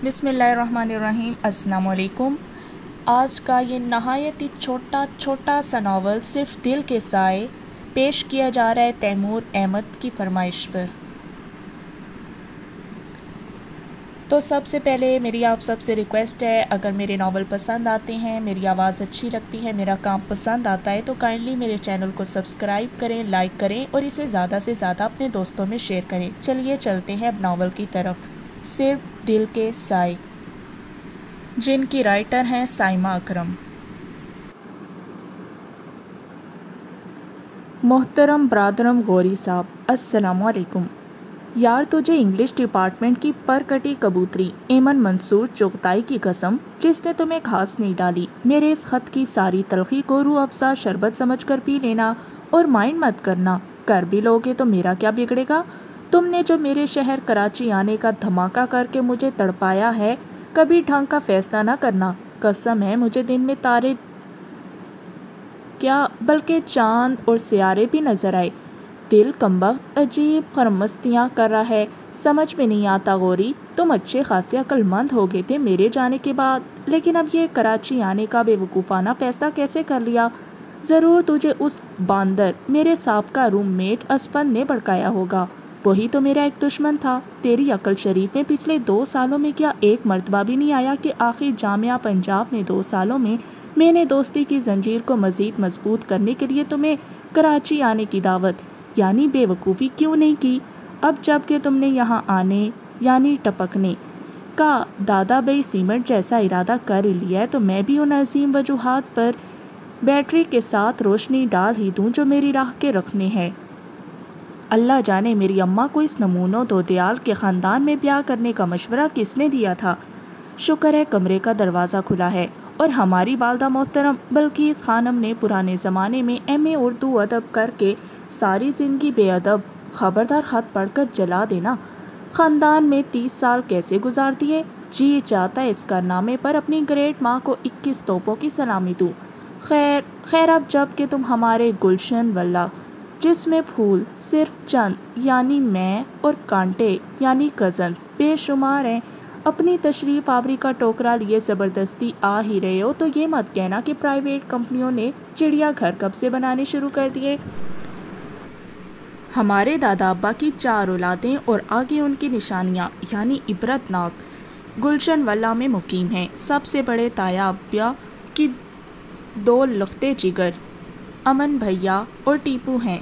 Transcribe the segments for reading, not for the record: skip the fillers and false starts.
بسم اللہ الرحمن الرحیم۔ السلام علیکم۔ آج کا یہ نہایت ہی چھوٹا سا ناول صرف دل کے سائے پیش کیا جا رہا ہے تیمور احمد کی فرمائش پر۔ تو سب سے پہلے میری آپ سب سے ریکویسٹ ہے، اگر میرے ناول پسند آتے ہیں، میری آواز اچھی لگتی ہے، میرا کام پسند آتا ہے تو کائنڈلی میرے چینل کو سبسکرائب کریں، لائک کریں اور اسے زیادہ سے زیادہ اپنے دوستوں میں شیئر کریں۔ چلیے چلتے ہیں اب ناول کی طرف۔ صرف دل کے سائے، جن کی رائٹر ہیں سائمہ اکرم۔ محترم برادرم غوری صاحب، السلام علیکم۔ یار تجھے انگلش ڈپارٹمنٹ کی پر کٹی کبوتری ایمن منصور چغتائی کی قسم، جس نے تمہیں گھاس نہیں ڈالی۔ میرے اس خط کی ساری تلخی کو روح افزا شربت سمجھ کر پی لینا اور مائنڈ مت کرنا۔ کر بھی لوگے تو میرا کیا بگڑے گا؟ تم نے جو میرے شہر کراچی آنے کا دھماکہ کر کے مجھے تڑپایا ہے، کبھی ڈھنگ کا فیصلہ نہ کرنا۔ قسم ہے مجھے دن میں تارے کیا بلکہ چاند اور سیارے بھی نظر آئے۔ دل کمبخت عجیب خرمستیاں کر رہا ہے۔ سمجھ میں نہیں آتا غوری، تم اچھے خاصے عقل مند ہو گئے تھے میرے جانے کے بعد، لیکن اب یہ کراچی آنے کا بے وقوفانہ فیصلہ کیسے کر لیا؟ ضرور تجھے اس باندر میرے سابقہ روم میٹ اسفند نے بھڑکایا ہوگا۔ وہی تو میرا ایک دشمن تھا۔ تیری عقل شریف میں پچھلے 2 سالوں میں کیا ایک مرتبہ بھی نہیں آیا کہ آخر جامعہ پنجاب میں 2 سالوں میں نے دوستی کی زنجیر کو مزید مضبوط کرنے کے لیے تمہیں کراچی آنے کی دعوت یعنی بے وقوفی کیوں نہیں کی؟ اب جب کہ تم نے یہاں آنے یعنی ٹپکنے کا دادا بھائی سیمنٹ جیسا ارادہ کر لیا ہے تو میں بھی ان عظیم وجوہات پر بیٹری کے ساتھ روشنی ڈال ہی دوں جو میری راہ کے رکھنے ہیں۔ اللہ جانے میری اماں کو اس نمونوں دودیال کے خاندان میں بیاہ کرنے کا مشورہ کس نے دیا تھا؟ شکر ہے کمرے کا دروازہ کھلا ہے اور ہماری والدہ محترم بلقیس خانم نے پرانے زمانے میں ایم اے اردو ادب کر کے ساری زندگی بے ادب خبردار خط پڑھ کر جلا دینا۔ خاندان میں 30 سال کیسے گزار دیے؟ جی چاہتا ہے اس کارنامے پر اپنی گریٹ ماں کو 21 توپوں کی سلامی دوں۔ خیر اب جب کہ تم ہمارے گلشن واللہ جس میں پھول صرف چند یعنی میں اور کانٹے یعنی کزنز بے شمار ہیں، اپنی تشریف آوری کا ٹوکرا لیے زبردستی آ ہی رہے ہو تو یہ مت کہنا کہ پرائیویٹ کمپنیوں نے چڑیا گھر کب سے بنانے شروع کر دیے۔ ہمارے دادا ابا کی 4 اولادیں اور آگے ان کی نشانیاں یعنی عبرت ناک گلشن واللہ میں مقیم ہیں۔ سب سے بڑے تایا ابا کی 2 لختے جگر امن بھیا اور ٹیپو ہیں،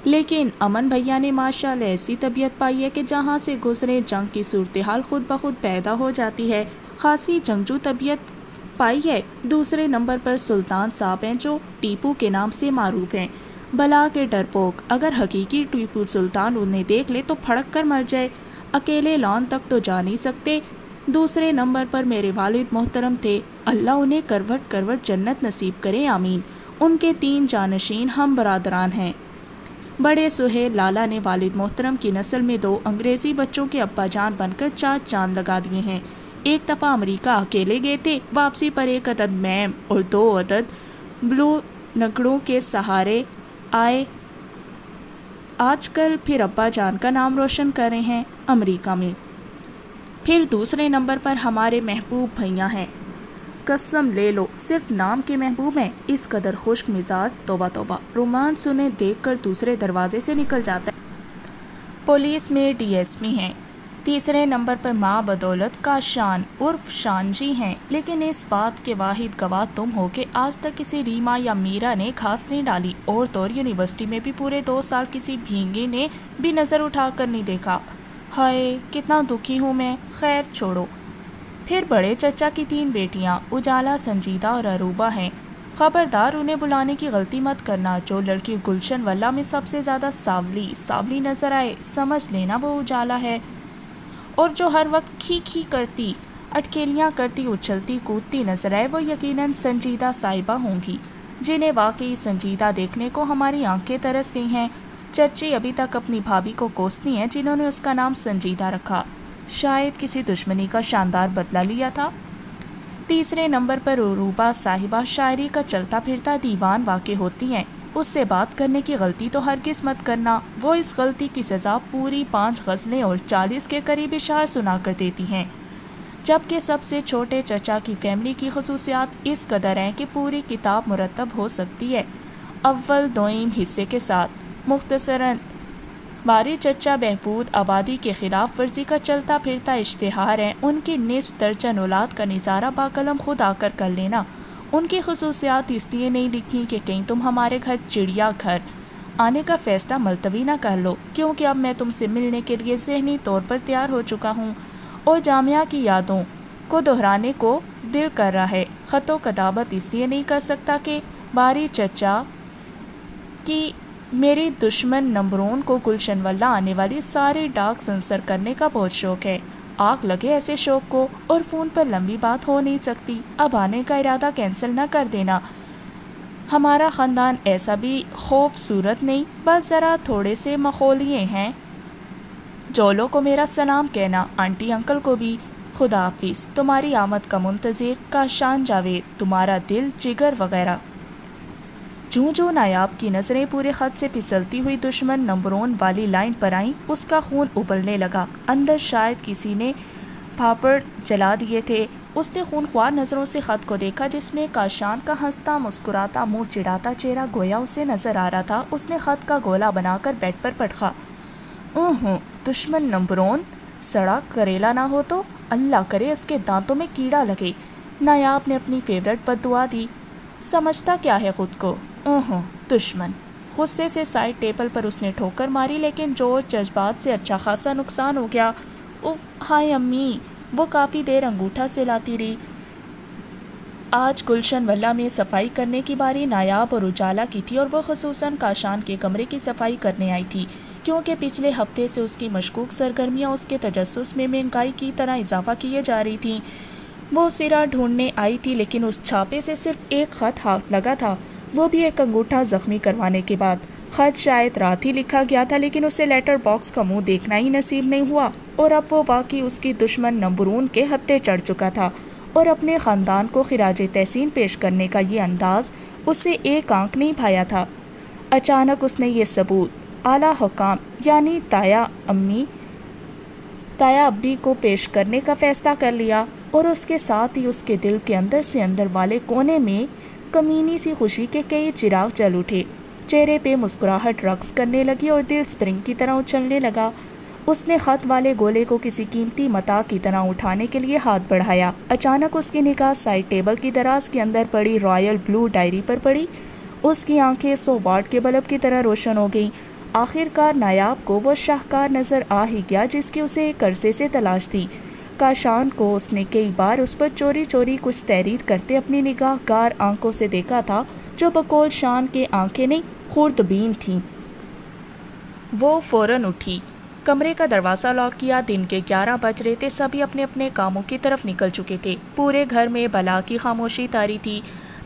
لیکن امن بھیا نے ماشاءاللہ ایسی طبیعت پائی ہے کہ جہاں سے گزرے جنگ کی صورتحال خود بخود پیدا ہو جاتی ہے۔ خاصی جنگجو طبیعت پائی ہے۔ دوسرے نمبر پر سلطان صاحب ہیں جو ٹیپو کے نام سے معروف ہیں۔ بلا کے ڈرپوک، اگر حقیقی ٹیپو سلطان انہیں دیکھ لے تو پھڑک کر مر جائے۔ اکیلے لان تک تو جا نہیں سکتے۔ دوسرے نمبر پر میرے والد محترم تھے، اللہ انہیں کروٹ کروٹ جنت نصیب کرے آمین۔ ان کے 3 جانشین ہم برادران ہیں۔ بڑے سہیل لالا نے والد محترم کی نسل میں 2 انگریزی بچوں کے ابا جان بن کر 4 چاند لگا دیے ہیں۔ ایک دفعہ امریکہ اکیلے گئے تھے، واپسی پر 1 عدد میم اور 2 عدد بلو نگڑوں کے سہارے آئے۔ آج کل پھر ابا جان کا نام روشن کر رہے ہیں امریکہ میں۔ پھر دوسرے نمبر پر ہمارے محبوب بھیا ہیں، قسم لے لو صرف نام کے محبوب ہیں۔ اس قدر خشک مزاج، توبہ توبہ، رومانس انہیں دیکھ کر دوسرے دروازے سے نکل جاتا ہے۔ پولیس میں ڈی ایس پی ہیں۔ تیسرے نمبر پر ماں بدولت کا شان عرف شان جی ہیں، لیکن اس بات کے واحد گواہ تم ہو کہ آج تک کسی ریما یا میرا نے گھاس نہیں ڈالی، اور تو اور یونیورسٹی میں بھی پورے 2 سال کسی بھینگے نے بھی نظر اٹھا کر نہیں دیکھا۔ ہائے کتنا دکھی ہوں میں۔ خیر چھوڑو۔ پھر بڑے چچا کی 3 بیٹیاں اجالا، سنجیدہ اور اروبا ہیں۔ خبردار انہیں بلانے کی غلطی مت کرنا۔ جو لڑکی گلشن واللہ میں سب سے زیادہ ساولی نظر آئے سمجھ لینا وہ اجالا ہے، اور جو ہر وقت کھی کرتی، اٹکیلیاں کرتی، اچھلتی کودتی نظر آئے وہ یقیناً سنجیدہ صاحبہ ہوں گی، جنہیں واقعی سنجیدہ دیکھنے کو ہماری آنکھیں ترس گئی ہیں۔ چچی ابھی تک اپنی بھابھی کو کوستی ہیں جنہوں نے اس کا نام سنجیدہ رکھا، شاید کسی دشمنی کا شاندار بدلہ لیا تھا۔ تیسرے نمبر پر عروبہ صاحبہ شاعری کا چلتا پھرتا دیوان واقع ہوتی ہیں۔ اس سے بات کرنے کی غلطی تو ہرگز مت کرنا، وہ اس غلطی کی سزا پوری 5 غزلیں اور 40 کے قریب اشعار سنا کر دیتی ہیں۔ جبکہ سب سے چھوٹے چچا کی فیملی کی خصوصیات اس قدر ہیں کہ پوری کتاب مرتب ہو سکتی ہے اول دوئم حصے کے ساتھ۔ مختصراً، باری چچا بہبود آبادی کے خلاف ورزی کا چلتا پھرتا اشتہار ہے۔ ان کی نصف درجن اولاد کا نظارہ باقلم خود آ کر لینا۔ ان کی خصوصیات اس لیے نہیں لکھی کہ کہیں تم ہمارے گھر چڑیا گھر آنے کا فیصلہ ملتوی نہ کر لو، کیونکہ اب میں تم سے ملنے کے لیے ذہنی طور پر تیار ہو چکا ہوں اور جامعہ کی یادوں کو دہرانے کو دل کر رہا ہے۔ خط و کتابت اس لیے نہیں کر سکتا کہ باری چچا کی میری دشمن نمبرون کو گلشن واللہ آنے والی ساری ڈاک سنسر کرنے کا بہت شوق ہے۔ آگ لگے ایسے شوق کو، اور فون پر لمبی بات ہو نہیں سکتی۔ اب آنے کا ارادہ کینسل نہ کر دینا۔ ہمارا خاندان ایسا بھی خوبصورت نہیں، بس ذرا تھوڑے سے مخولیے ہیں۔ جولو کو میرا سلام کہنا، آنٹی انکل کو بھی۔ خدا حافظ، تمہاری آمد کا منتظر کاشان جاوید، تمہارا دل جگر وغیرہ۔ جوں نایاب کی نظریں پورے خط سے پھسلتی ہوئی دشمن نمبرون والی لائن پر آئیں، اس کا خون ابلنے لگا۔ اندر شاید کسی نے پھاپڑ جلا دیے تھے۔ اس نے خونخوار نظروں سے خط کو دیکھا، جس میں کاشان کا ہنستا مسکراتا منہ چڑھاتا چہرہ گویا اسے نظر آ رہا تھا۔ اس نے خط کا گولا بنا کر بیڈ پر پٹخا۔ دشمن نمبرون، سڑا کریلا نہ ہو تو اللہ کرے اس کے دانتوں میں کیڑا لگے۔ نایاب نے اپنی فیورٹ بددعا دی۔ سمجھتا کیا ہے خود کو؟ دشمن۔ غصے سے سائڈ ٹیبل پر اس نے ٹھوکر ماری، لیکن جوش جذبات سے اچھا خاصا نقصان ہو گیا۔ ہائے امی، وہ کافی دیر انگوٹھا سے لاتی رہی۔ آج گلشن واللہ میں صفائی کرنے کی باری نایاب اور اجالا کی تھی، اور وہ خصوصاً کاشان کے کمرے کی صفائی کرنے آئی تھی، کیونکہ پچھلے ہفتے سے اس کی مشکوک سرگرمیاں اس کے تجسس میں مہنگائی کی طرح اضافہ کیے جا رہی تھیں۔ وہ سرا ڈھونڈنے آئی تھی، لیکن اس چھاپے سے صرف ایک خط ہاتھ لگا تھا، وہ بھی ایک انگوٹھا زخمی کروانے کے بعد۔ خط شاید رات ہی لکھا گیا تھا، لیکن اسے لیٹر باکس کا منہ دیکھنا ہی نصیب نہیں ہوا، اور اب وہ واقعی اس کی دشمن نمبرون کے ہتھے چڑھ چکا تھا، اور اپنے خاندان کو خراج تحسین پیش کرنے کا یہ انداز اسے ایک آنکھ نہیں بھایا تھا۔ اچانک اس نے یہ ثبوت اعلیٰ حکام یعنی تایا ابی کو پیش کرنے کا فیصلہ کر لیا، اور اس کے ساتھ ہی اس کے دل کے اندر سے اندر والے کونے میں کمینی سی خوشی کے کئی چراغ جل اٹھے۔ چہرے پہ مسکراہٹ رقص کرنے لگی اور دل اسپرنگ کی طرح اچھلنے لگا۔ اس نے خط والے گولے کو کسی قیمتی متاع کی طرح اٹھانے کے لیے ہاتھ بڑھایا۔ اچانک اس کی نگاہ سائڈ ٹیبل کی دراز کے اندر پڑی رائل بلو ڈائری پر پڑی۔ اس کی آنکھیں 100 واٹ کے بلب کی طرح روشن ہو گئیں۔ آخرکار نایاب کو وہ شاہکار نظر آ ہی گیا جس کی اسے ایک عرصے سے تلاش تھی۔ کاشان کو اس نے کئی بار اس پر چوری چوری کچھ تحریر کرتے اپنی نگاہ گار آنکھوں سے دیکھا تھا، جو بقول شان کے آنکھیں نہیں خوردبین تھیں۔ وہ فوراً اٹھی، کمرے کا دروازہ لاک کیا۔ دن کے 11 بج رہے تھے، سبھی اپنے اپنے کاموں کی طرف نکل چکے تھے۔ پورے گھر میں بلا کی خاموشی طاری تھی۔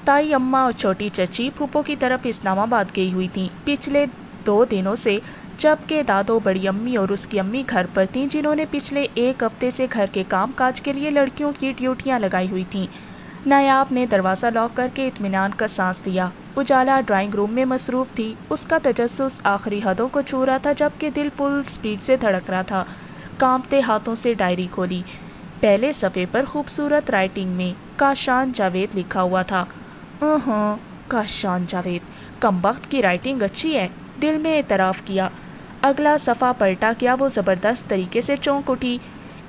تائی اماں اور چھوٹی چچی پھوپھو کی طرف اسلام آباد گئی ہوئی تھیں پچھلے 2 دنوں سے، جبکہ دادو بڑی امی اور اس کی امی گھر پر تھیں، جنہوں نے پچھلے 1 ہفتے سے گھر کے کام کاج کے لیے لڑکیوں کی ڈیوٹیاں لگائی ہوئی تھیں۔ نایاب نے دروازہ لاک کر کے اطمینان کا سانس لیا۔ اجالا ڈرائنگ روم میں مصروف تھی۔ اس کا تجسس آخری حدوں کو چھو رہا تھا، جبکہ دل فل سپیڈ سے دھڑک رہا تھا۔ کانپتے ہاتھوں سے ڈائری کھولی۔ پہلے صفحے پر خوبصورت رائٹنگ میں کاشان جاوید لکھا ہوا تھا۔ کاشان جاوید، کمبخت کی رائٹنگ اچھی ہے، دل میں اعتراف کیا۔ اگلا صفحہ پلٹا کیا، وہ زبردست طریقے سے چونک اٹھی۔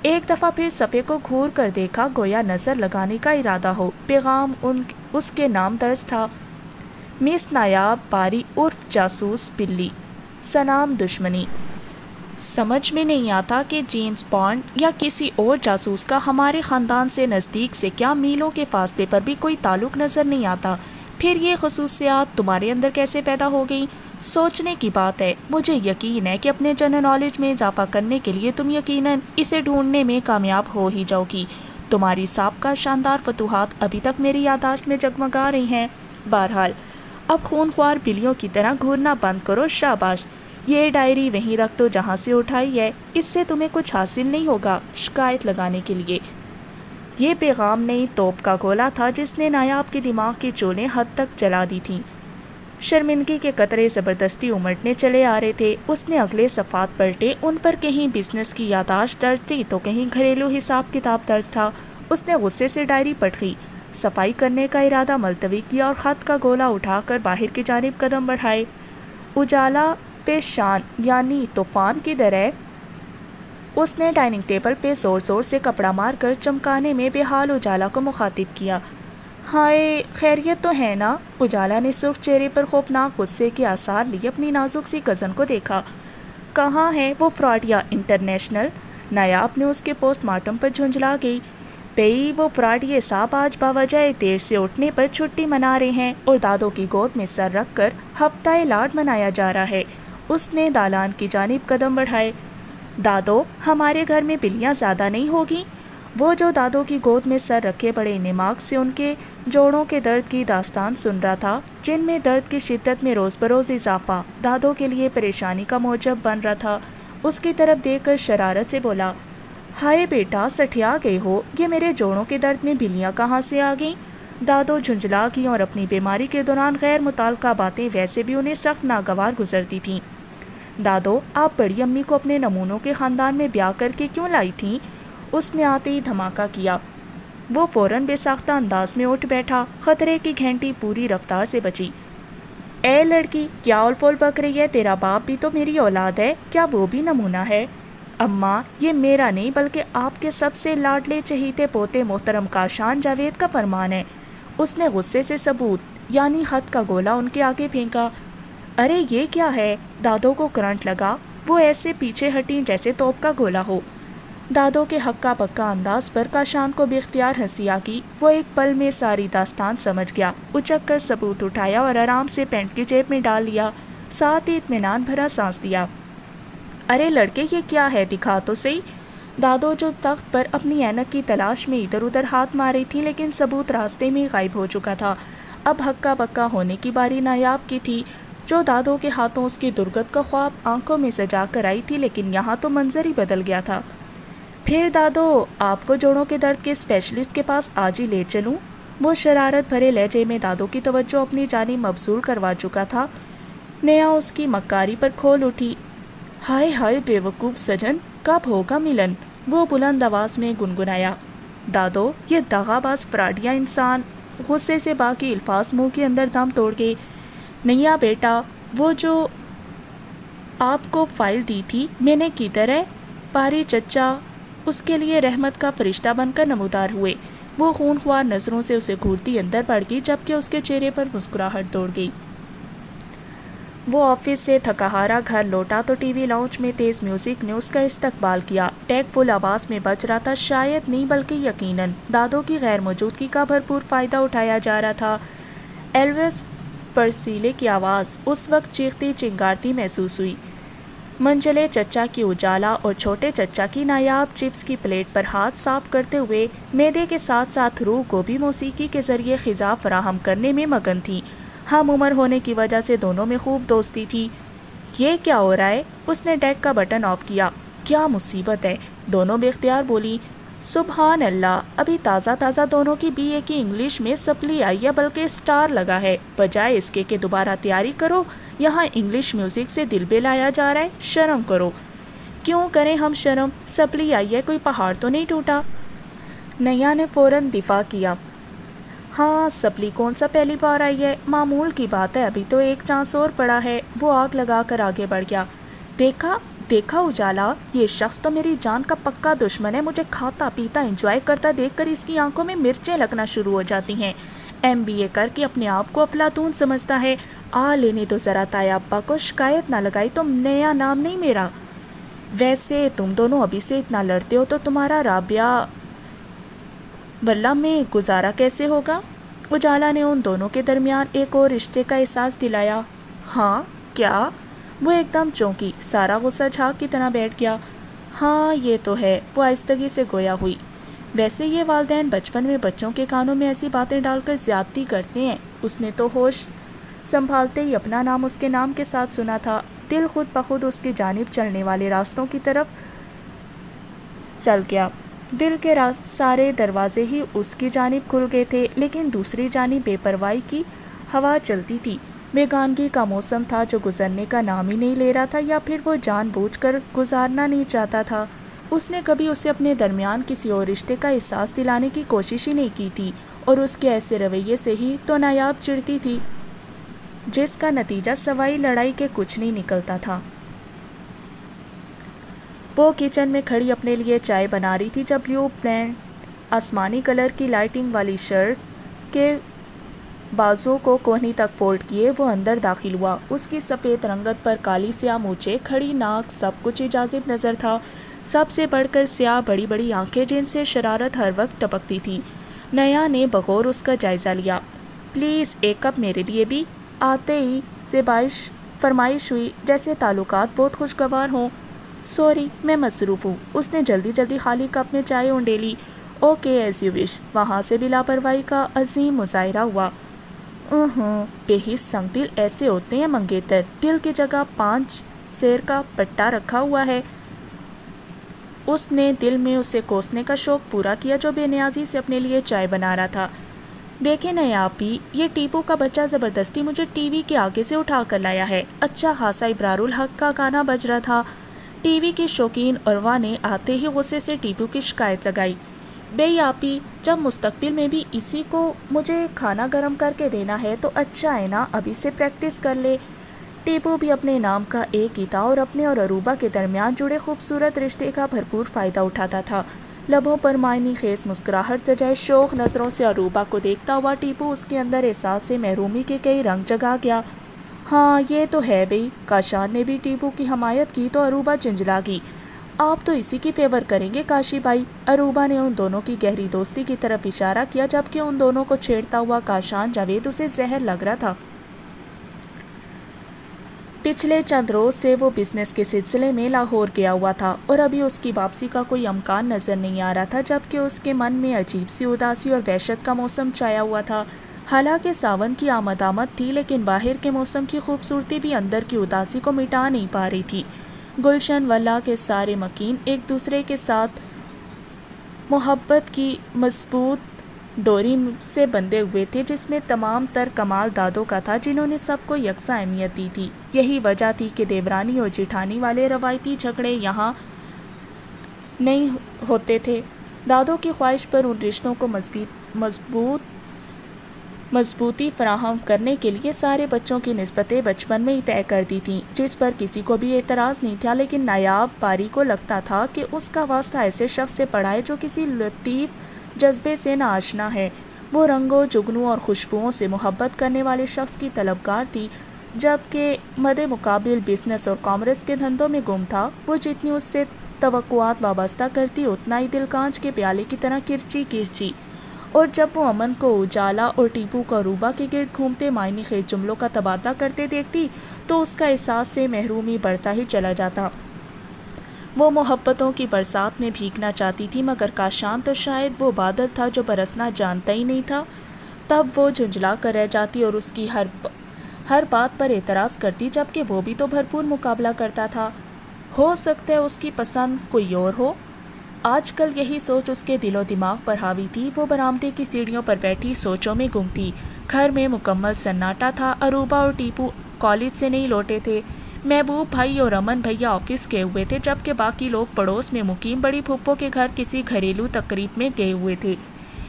ایک دفعہ پھر صفحے کو گھور کر دیکھا، گویا نظر لگانے کا ارادہ ہو۔ پیغام اس کے نام درج تھا: مس نایاب باری عرف جاسوس بلی، سلام دشمنی۔ سمجھ میں نہیں آتا کہ جیمز بانڈ یا کسی اور جاسوس کا ہمارے خاندان سے نزدیک سے کیا میلوں کے فاصلے پر بھی کوئی تعلق نظر نہیں آتا۔ پھر یہ خصوصیات تمہارے اندر کیسے پیدا ہو گئیں؟ سوچنے کی بات ہے۔ مجھے یقین ہے کہ اپنے جنرل نالج میں اضافہ کرنے کے لیے تم یقیناً اسے ڈھونڈنے میں کامیاب ہو ہی جاؤ گی۔ تمہاری سابقہ شاندار فتوحات ابھی تک میری یادداشت میں جگمگا رہی ہیں۔ بہرحال اب خونخوار بلیوں کی طرح گھورنا بند کرو۔ شاباش، یہ ڈائری وہیں رکھ دو جہاں سے اٹھائی ہے، اس سے تمہیں کچھ حاصل نہیں ہوگا شکایت لگانے کے لیے۔ یہ پیغام نئی توپ کا گولا تھا جس نے نایاب کے دماغ کی چولیں حد تک جلا دی تھیں۔ شرمندگی کے قطرے زبردستی امٹنے چلے آ رہے تھے۔ اس نے اگلے صفحات پلٹے، ان پر کہیں بزنس کی یادداشت درج تھی تو کہیں گھریلو حساب کتاب درج تھا۔ اس نے غصے سے ڈائری پٹکی، صفائی کرنے کا ارادہ ملتوی کیا اور خط کا گولا اٹھا کر باہر کی جانب قدم بڑھائے۔ اجالا پیشان یعنی طوفان کی طرح اس نے ڈائننگ ٹیبل پہ زور زور سے کپڑا مار کر چمکانے میں بے حال اجالا کو مخاطب کیا۔ ہائے، خیریت تو ہے نا؟ اجالا نے سرخ چہرے پر خوفناک غصے کے آثار لیے اپنی نازک سی کزن کو دیکھا۔ کہاں ہے وہ فراڈیا انٹرنیشنل؟ نایاب نے اس کے پوسٹ مارٹم پر جھنجھلا گئی۔ بھئی، وہ فراڈیے صاحب آج باوجہ دیر سے اٹھنے پر چھٹی منا رہے ہیں اور دادوں کی گود میں سر رکھ کر ہفتہ لاڈ منایا جا رہا ہے۔ اس نے دالان کی جانب قدم بڑھائے۔ دادو، ہمارے گھر میں بلیاں زیادہ نہیں ہوگی؟ وہ جو دادوں کی گود میں سر رکھے بڑے انہماک سے ان کے جوڑوں کے درد کی داستان سن رہا تھا، جن میں درد کی شدت میں روز بروز اضافہ دادوں کے لیے پریشانی کا موجب بن رہا تھا، اس کی طرف دیکھ کر شرارت سے بولا، ہائے بیٹا، سٹھیا گئے ہو، یہ میرے جوڑوں کے درد میں بلیاں کہاں سے آ گئیں؟ دادو جھنجھلا گئی اور اپنی بیماری کے دوران غیر متعلقہ باتیں ویسے بھی انہیں سخت ناگوار گزرتی تھیں۔ دادو، آپ بڑی امی کو اپنے نمونوں کے خاندان میں بیاہ کر کے کیوں لائی تھیں؟ اس نے آتے ہی دھماکہ کیا۔ وہ فوراً بے ساختہ انداز میں اٹھ بیٹھا، خطرے کی گھنٹی پوری رفتار سے بجی۔ اے لڑکی، کیا اول فول بک رہی ہے؟ تیرا باپ بھی تو میری اولاد ہے، کیا وہ بھی نمونہ ہے؟ اماں، یہ میرا نہیں بلکہ آپ کے سب سے لاڈلے چہیتے پوتے محترم کاشان جاوید کا فرمان ہے۔ اس نے غصے سے ثبوت یعنی خط کا گولا ان کے آگے پھینکا۔ ارے یہ کیا ہے؟ دادوں کو کرنٹ لگا، وہ ایسے پیچھے ہٹیں جیسے توپ کا گولا ہو۔ دادوں کے ہکا پکا انداز پر کاشان کو بے اختیار ہنسی آ گئی۔ وہ ایک پل میں ساری داستان سمجھ گیا، اچک کر ثبوت اٹھایا اور آرام سے پینٹ کی جیب میں ڈال لیا، ساتھ ہی اطمینان بھرا سانس دیا۔ ارے لڑکے، یہ کیا ہے؟ دکھا تو صحیح۔ دادو جو تخت پر اپنی اینک کی تلاش میں ادھر ادھر ہاتھ مار رہی تھی، لیکن ثبوت راستے میں غائب ہو چکا تھا۔ اب ہکا بکا ہونے کی باری نایاب کی تھی، جو دادوں کے ہاتھوں اس کی درگت کا خواب آنکھوں میں سجا کر آئی تھی، لیکن یہاں تو منظر ہی بدل گیا تھا۔ پھر دادو، آپ کو جوڑوں کے درد کے اسپیشلسٹ کے پاس آج ہی لے چلوں؟ وہ شرارت بھرے لہجے میں دادوں کی توجہ اپنی جانب مبذول کروا چکا تھا۔ نیا اس کی مکاری پر کھول اٹھی۔ ہائے ہائے بے وقوف سجن، کب ہوگا ملن؟ وہ بلند آواز میں گنگنایا۔ دادو، یہ دغا باز فراڈیا انسان، غصے سے باقی الفاظ منہ کے اندر دم توڑ گئے۔ نیا بیٹا، وہ جو آپ کو فائل دی تھی میں نے کدھر ہے؟ پاری چچا اس کے لیے رحمت کا فرشتہ بن کر نمودار ہوئے۔ وہ خون خوار نظروں سے اسے گھورتی اندر بڑھ گئی، جبکہ اس کے چہرے پر مسکراہٹ دوڑ گئی۔ وہ آفس سے تھکا ہارا گھر لوٹا تو ٹی وی لاؤنج میں تیز میوزک نے اس کا استقبال کیا۔ ٹیک فل آواز میں بج رہا تھا، شاید نہیں بلکہ یقیناً دادوں کی غیر موجودگی کا بھرپور فائدہ اٹھایا جا رہا تھا۔ ایلوس پرسیلے کی آواز اس وقت چیختی چنگارتی محسوس ہوئی۔ منجلے چچا کی اجالا اور چھوٹے چچا کی نایاب چپس کی پلیٹ پر ہاتھ صاف کرتے ہوئے میدے کے ساتھ ساتھ روح کو بھی موسیقی کے ذریعے غذا فراہم کرنے میں مگن تھی۔ ہم عمر ہونے کی وجہ سے دونوں میں خوب دوستی تھی۔ یہ کیا ہو رہا ہے؟ اس نے ڈیک کا بٹن آف کیا۔ کیا مصیبت ہے؟ دونوں بے اختیار بولی۔ سبحان اللہ، ابھی تازہ تازہ دونوں کی بی اے کی انگلش میں سپلی آئی ہے، بلکہ سٹار لگا ہے، بجائے اس کے کہ دوبارہ تیاری کرو۔ یہاں انگلش میوزک سے دل بہلایا جا رہا ہے، شرم کرو۔ کیوں کریں ہم شرم؟ سپلی آئی ہے، کوئی پہاڑ تو نہیں ٹوٹا؟ نیا نے فوراً دفاع کیا۔ ہاں، سپلی کون سا پہلی بار آئی ہے، معمول کی بات ہے، ابھی تو ایک چانس اور پڑا ہے۔ وہ آگ لگا کر آگے بڑھ گیا۔ دیکھا اجالا، یہ شخص تو میری جان کا پکا دشمن ہے، مجھے کھاتا پیتا انجوائے کرتا دیکھ کر اس کی آنکھوں میں مرچیں لگنا شروع ہو جاتی ہیں۔ ایم بی اے کر کے اپنے آپ کو افلاطون سمجھتا ہے۔ آ لینے تو ذرا تایا ابا کو، شکایت نہ لگائی تو نیا نام نہیں میرا۔ ویسے تم دونوں ابھی سے اتنا لڑتے ہو تو تمہارا رابعہ واللہ میں گزارا کیسے ہوگا؟ اجالا نے ان دونوں کے درمیان ایک اور رشتے کا احساس دلایا۔ ہاں کیا؟ وہ ایک دم چونکی، سارا غصہ جھاگ کی طرح بیٹھ گیا۔ ہاں یہ تو ہے، وہ آہستگی سے گویا ہوئی۔ ویسے یہ والدین بچپن میں بچوں کے کانوں میں ایسی باتیں ڈال کر زیادتی کرتے ہیں۔ اس نے تو ہوش سنبھالتے ہی اپنا نام اس کے نام کے ساتھ سنا تھا۔ دل خود بخود اس کی جانب چلنے والے راستوں کی طرف چل گیا۔ دل کے سارے دروازے ہی اس کی جانب کھل گئے تھے، لیکن دوسری جانب بے پرواہی کی ہوا چلتی تھی۔ بیگانگی کا موسم تھا جو گزرنے کا نام ہی نہیں لے رہا تھا، یا پھر وہ جان بوجھ کر گزارنا نہیں چاہتا تھا۔ اس نے کبھی اسے اپنے درمیان کسی اور رشتے کا احساس دلانے کی کوشش ہی نہیں کی تھی، اور اس کے ایسے رویے سے ہی تو نایاب چڑھتی تھی، جس کا نتیجہ سوائے لڑائی کے کچھ نہیں نکلتا تھا۔ وہ کچن میں کھڑی اپنے لیے چائے بنا رہی تھی جب بلیو پرنٹ آسمانی کلر کی لائٹنگ والی شرٹ کے بازو کو کوہنی تک فولڈ کیے وہ اندر داخل ہوا۔ اس کی سفید رنگت پر کالی سیاہ مونچھیں، کھڑی ناک، سب کچھ ہی جاذب نظر تھا، سب سے بڑھ کر سیاہ بڑی بڑی آنکھیں جن سے شرارت ہر وقت ٹپکتی تھی۔ نیا نے بغور اس کا جائزہ لیا۔ پلیز ایک کپ میرے لیے بھی؟ آتے ہی سے فرمائش ہوئی، جیسے تعلقات بہت خوشگوار ہوں۔ سوری، میں مصروف ہوں۔ اس نے جلدی جلدی خالی کپ میں چائے اونڈیلی۔ Okay as you wish. وہاں سے بھی لاپرواہی کا عظیم مظاہرہ ہوا۔ بے حس سنگ دل ایسے ہوتے ہیں منگیتر، دل کی جگہ 5 سیر کا پٹا رکھا ہوا ہے۔ اس نے دل میں اسے کوسنے کا شوق پورا کیا جو بے نیازی سے اپنے لیے چائے بنا رہا تھا۔ دیکھیں نیا آپ ہی، یہ ٹیپو کا بچہ زبردستی مجھے ٹی وی کے آگے سے اٹھا کر لایا ہے۔ اچھا خاصا ابرار الحق کا گانا بج رہا تھا۔ ٹی وی کی شوقین عروا نے آتے ہی غصے سے ٹیپو کی شکایت لگائی۔ بے آپی، جب مستقبل میں بھی اسی کو مجھے کھانا گرم کر کے دینا ہے تو اچھا ہے نا، ابھی سے پریکٹس کر لے۔ ٹیپو بھی اپنے نام کا ایک ہی تھا اور اپنے اور عروبہ کے درمیان جڑے خوبصورت رشتے کا بھرپور فائدہ اٹھاتا تھا۔ لبوں پر معنی خیز مسکراہٹ سجائے شوق نظروں سے عروبہ کو دیکھتا ہوا ٹیپو اس کے اندر احساس سے محرومی کے کئی رنگ جگا گیا۔ ہاں یہ تو ہے بھئی، کاشان نے بھی ٹیپو کی حمایت کی تو عروبہ چنجلا گئی۔ آپ تو اسی کی فیور کریں گے کاشی بھائی۔ عروبہ نے ان دونوں کی گہری دوستی کی طرف اشارہ کیا، جبکہ ان دونوں کو چھیڑتا ہوا کاشان جاوید اسے زہر لگ رہا تھا۔ پچھلے چند روز سے وہ بزنس کے سلسلے میں لاہور گیا ہوا تھا اور ابھی اس کی واپسی کا کوئی امکان نظر نہیں آ رہا تھا، جبکہ اس کے من میں عجیب سی اداسی اور وحشت کا موسم چھایا ہوا تھا۔ حالانکہ ساون کی آمد تھی، لیکن باہر کے موسم کی خوبصورتی بھی اندر کی اداسی کو مٹا نہیں پا رہی تھی۔ گلشن واللہ کے سارے مکین ایک دوسرے کے ساتھ محبت کی مضبوط ڈوری سے بندھے ہوئے تھے، جس میں تمام تر کمال دادوں کا تھا، جنہوں نے سب کو یکساں اہمیت دی تھی۔ یہی وجہ تھی کہ دیورانی اور جیٹھانی والے روایتی جھگڑے یہاں نہیں ہوتے تھے۔ دادوں کی خواہش پر ان رشتوں کو مضبوطی فراہم کرنے کے لیے سارے بچوں کی نسبتیں بچپن میں ہی طے کر دی تھیں، جس پر کسی کو بھی اعتراض نہیں تھا، لیکن نایاب باری کو لگتا تھا کہ اس کا واسطہ ایسے شخص سے پڑا ہے جو کسی لطیف جذبے سے ناآشنا ہے۔ وہ رنگوں، جگنوں اور خوشبوؤں سے محبت کرنے والے شخص کی طلبگار تھی، جبکہ مد مقابل بزنس اور کامرس کے دھندوں میں گم تھا۔ وہ جتنی اس سے توقعات وابستہ کرتی اتنا ہی دل کانچ کے پیالے کی طرح کرچی، اور جب وہ امن کو اجالا اور ٹیپو کو عروبہ کے گرد گھومتے معنی خیز جملوں کا تبادلہ کرتے دیکھتی تو اس کا احساس سے محرومی بڑھتا ہی چلا جاتا۔ وہ محبتوں کی برسات میں بھیگنا چاہتی تھی، مگر کاشان تو شاید وہ بادل تھا جو برسنا جانتا ہی نہیں تھا۔ تب وہ جھنجھلا کر رہ جاتی اور اس کی ہر بات پر اعتراض کرتی، جبکہ وہ بھی تو بھرپور مقابلہ کرتا تھا۔ ہو سکتا ہے اس کی پسند کوئی اور ہو۔ آج کل یہی سوچ اس کے دل و دماغ پر حاوی تھی۔ وہ برآمدے کی سیڑھیوں پر بیٹھی سوچوں میں گم تھی۔ گھر میں مکمل سناٹا تھا۔ عروبہ اور ٹیپو کالج سے نہیں لوٹے تھے۔ محبوب بھائی اور امن بھیا آفس گئے ہوئے تھے، جبکہ باقی لوگ پڑوس میں مقیم بڑی پھپھو کے گھر کسی گھریلو تقریب میں گئے ہوئے تھے۔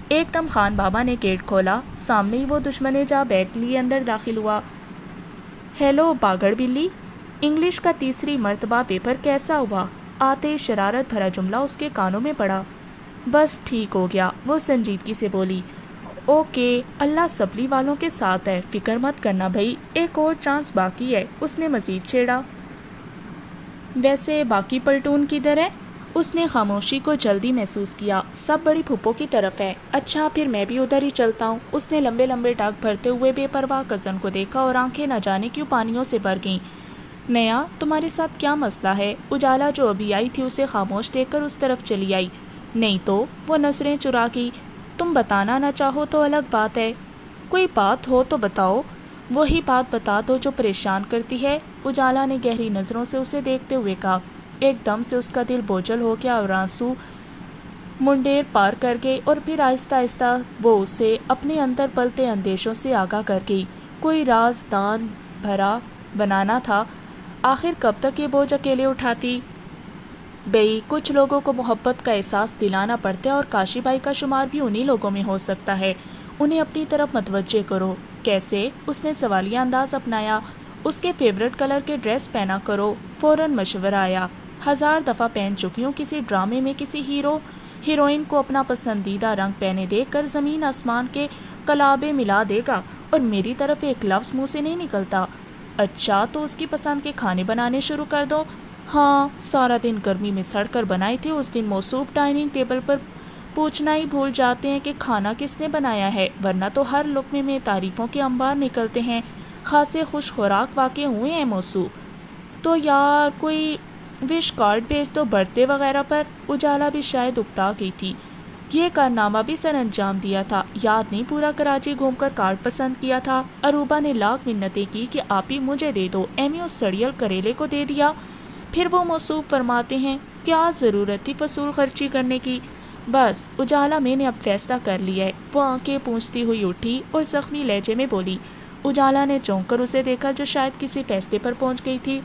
ایک دم خان بابا نے گیٹ کھولا، سامنے ہی وہ دشمنے جا بیٹھ لیے اندر داخل ہوا۔ ہیلو باگڑ بلی، انگلش کا تیسری مرتبہ پیپر کیسا ہوا؟ آتے ہی شرارت بھرا جملہ اس کے کانوں میں پڑا۔ بس ٹھیک ہو گیا، وہ سنجیدگی سے بولی۔ اوکے، اللہ سبلی والوں کے ساتھ ہے، فکر مت کرنا بھائی، ایک اور چانس باقی ہے، اس نے مزید چھیڑا۔ ویسے باقی پلٹون کدھر ہے؟ اس نے خاموشی کو جلدی محسوس کیا۔ سب بڑی پھپھو کی طرف ہے۔ اچھا پھر میں بھی ادھر ہی چلتا ہوں۔ اس نے لمبے لمبے ڈاک بھرتے ہوئے بے پرواہ کزن کو دیکھا اور آنکھیں نہ جانے کیوں پانیوں سے بھر گئیں۔ نیا، تمہارے ساتھ کیا مسئلہ ہے؟ اجالا جو ابھی آئی تھی اسے خاموش دیکھ کر اس طرف چلی آئی۔ نہیں تو، وہ نظریں چرا گئی۔ تم بتانا نہ چاہو تو الگ بات ہے، کوئی بات ہو تو بتاؤ، وہی بات بتا دو جو پریشان کرتی ہے۔ اجالا نے گہری نظروں سے اسے دیکھتے ہوئے کہا۔ ایک دم سے اس کا دل بوجھل ہو گیا اور آنسو منڈیر پار کر گئے، اور پھر آہستہ آہستہ وہ اسے اپنے اندر پلتے اندیشوں سے آگاہ کر گئی۔ کوئی راز دان بھرا بنانا تھا، آخر کب تک یہ بوجھ اکیلے اٹھاتی؟ بھئی کچھ لوگوں کو محبت کا احساس دلانا پڑتا ہے اور کاشی بائی کا شمار بھی انہی لوگوں میں ہو سکتا ہے، انہیں اپنی طرف متوجہ کرو۔ کیسے؟ اس نے سوالیہ انداز اپنایا۔ اس کے فیورٹ کلر کے ڈریس پہنا کرو۔ فوراً مشورہ آیا۔ 1000 دفعہ پہن چکی ہوں، کسی ڈرامے میں کسی ہیروئن کو اپنا پسندیدہ رنگ پہنے دیکھ کر زمین آسمان کے کلابے ملا دے گا اور میری طرف ایک لفظ منہ سے نہیں نکلتا۔ اچھا تو اس کی پسند کے کھانے بنانے شروع کر دو۔ ہاں، سارا دن گرمی میں سڑ کر بنائی تھی، اس دن موصوف ڈائننگ ٹیبل پر پوچھنا ہی بھول جاتے ہیں کہ کھانا کس نے بنایا ہے، ورنہ تو ہر لقمے میں تعریفوں کے انبار نکلتے ہیں۔ خاصے خوش خوراک واقع ہوئے ہیں موصوف۔ تو یار کوئی وش کارڈ بھیج دو برتھڈے وغیرہ پر۔ اجالا بھی شاید اکتا گئی تھی، یہ کارنامہ بھی سر انجام دیا تھا، یاد نہیں پورا کراچی گھوم کر کارڈ پسند کیا تھا۔ اروبا نے لاکھ منتیں کی کہ آپ ہی مجھے دے دو، ایمی اس سڑیل کریلے کو دے دیا۔ پھر وہ موصوف فرماتے ہیں کیا ضرورت تھی فضول خرچی کرنے کی۔ بس اجالا میں نے اب فیصلہ کر لیا ہے۔ وہ آنکھیں پونچھتی ہوئی اٹھی اور زخمی لہجے میں بولی۔ اجالا نے چونک کر اسے دیکھا جو شاید کسی فیصلے پر پہنچ گئی تھی۔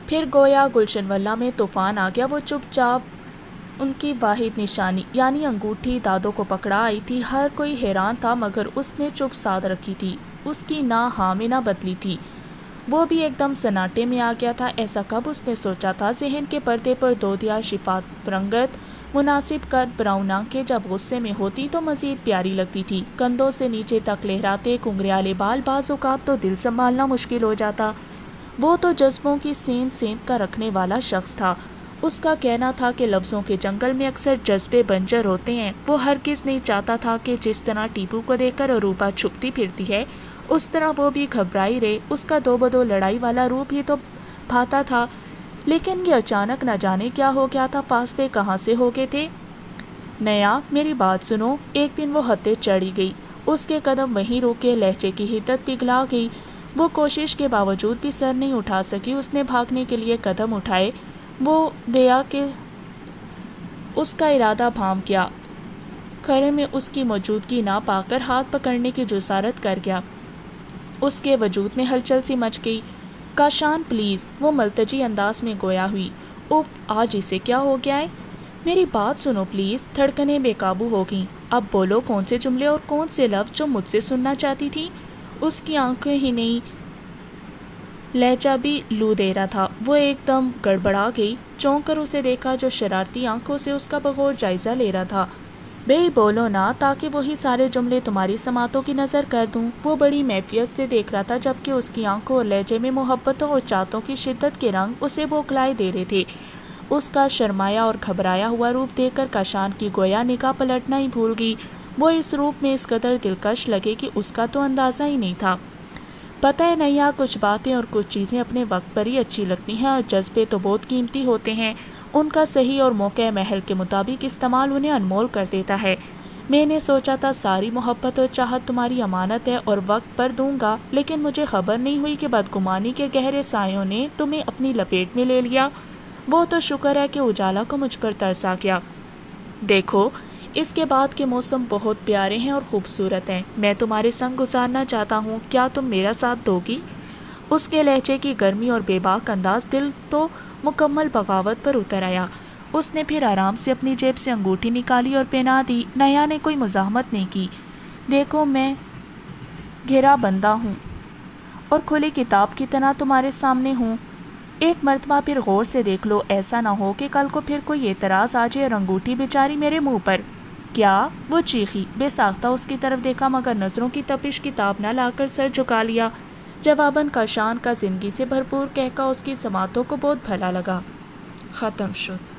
پھر گویا گلشن واللہ میں طوفان آ گیا۔ وہ چپ چاپ ان کی واحد نشانی یعنی انگوٹھی دادوں کو پکڑا آئی تھی۔ ہر کوئی حیران تھا مگر اس نے چپ سادھ رکھی تھی، اس کی نہ ہاں میں نہ بدلی تھی۔ وہ بھی ایک دم سناٹے میں آ گیا تھا۔ ایسا کب اس نے سوچا تھا؟ ذہن کے پردے پر دودیا شفات رنگت، مناسب قد، براؤن آنکھیں جب غصے میں ہوتی تو مزید پیاری لگتی تھی۔ کندھوں سے نیچے تک لہراتے کنگریالے بال، بعض اوقات تو دل سنبھالنا مشکل ہو جاتا۔ وہ تو جذبوں کی سینت کا رکھنے والا شخص تھا۔ اس کا کہنا تھا کہ لفظوں کے جنگل میں اکثر جذبے بنجر ہوتے ہیں۔ وہ ہرگز نہیں چاہتا تھا کہ جس طرح ٹیپو کو دیکھ کر اروبا چھپتی پھرتی ہے اس طرح وہ بھی گھبرائی رہے۔ اس کا دو بدو لڑائی والا روپ ہی تو بھاتا تھا، لیکن یہ اچانک نہ جانے کیا ہو گیا تھا، فاصلے کہاں سے ہو گئے تھے۔ نیا میری بات سنو۔ ایک دن وہ حد چڑھی گئی، اس کے قدم وہیں روکے، لہجے کی حدت پگھلا گئی۔ وہ کوشش کے باوجود بھی سر نہیں اٹھا سکی۔ اس نے بھاگنے کے لیے قدم اٹھائے، وہ دیا کہ اس کا ارادہ بھام گیا، کھڑے میں اس کی موجودگی نہ پا کر ہاتھ پکڑنے کی جسارت کر گیا۔ اس کے وجود میں ہلچل سی مچ گئی۔ کاشان پلیز، وہ ملتجی انداز میں گویا ہوئی۔ اف، آج اسے کیا ہو گیا ہے؟ میری بات سنو پلیز۔ دھڑکنیں بے قابو ہو گئیں۔ اب بولو کون سے جملے اور کون سے لفظ جو مجھ سے سننا چاہتی تھی؟ اس کی آنکھیں ہی نہیں، لہجہ بھی لو دے رہا تھا۔ وہ ایک دم گڑبڑا گئی، چونک کر اسے دیکھا جو شرارتی آنکھوں سے اس کا بغور جائزہ لے رہا تھا۔ بھئی بولو نا، تاکہ وہی سارے جملے تمہاری سماعتوں کی نظر کر دوں۔ وہ بڑی معافیت سے دیکھ رہا تھا جبکہ اس کی آنکھوں اور لہجے میں محبتوں اور چاہتوں کی شدت کے رنگ اسے بوکھلائے دے رہے تھے۔ اس کا شرمایا اور گھبرایا ہوا روپ دیکھ کر کاشان کی گویا نگاہ پلٹنا ہی بھول گئی۔ وہ اس روپ میں اس قدر دلکش لگے کہ اس کا تو اندازہ ہی نہیں تھا۔ پتہ ہے نیا، کچھ باتیں اور کچھ چیزیں اپنے وقت پر ہی اچھی لگتی ہیں اور جذبے تو بہت قیمتی ہوتے ہیں، ان کا صحیح اور موقع محل کے مطابق استعمال انہیں انمول کر دیتا ہے۔ میں نے سوچا تھا ساری محبت اور چاہت تمہاری امانت ہے اور وقت پر دوں گا، لیکن مجھے خبر نہیں ہوئی کہ بدگمانی کے گہرے سایوں نے تمہیں اپنی لپیٹ میں لے لیا۔ وہ تو شکر ہے کہ اجالا کو مجھ پر ترس آ گیا۔ دیکھو، اس کے بعد کے موسم بہت پیارے ہیں اور خوبصورت ہیں، میں تمہارے سنگ گزارنا چاہتا ہوں، کیا تم میرا ساتھ دو گی؟ اس کے لہجے کی گرمی اور بے باک انداز دل تو مکمل بغاوت پر اتر آیا۔ اس نے پھر آرام سے اپنی جیب سے انگوٹھی نکالی اور پہنا دی۔ نیا نے کوئی مزاحمت نہیں کی۔ دیکھو، میں گھرا بندہ ہوں اور کھلی کتاب کی طرح تمہارے سامنے ہوں، ایک مرتبہ پھر غور سے دیکھ لو، ایسا نہ ہو کہ کل کو پھر کوئی اعتراض آ جائے اور انگوٹھی بیچاری میرے منہ پر۔ کیا؟ وہ چیخی۔ بے ساختہ اس کی طرف دیکھا مگر نظروں کی تپش کتاب نہ لا کر سر جھکا لیا۔ جواباً کاشان کا زندگی سے بھرپور کہکا اس کی سماعتوں کو بہت بھلا لگا۔ ختم شد۔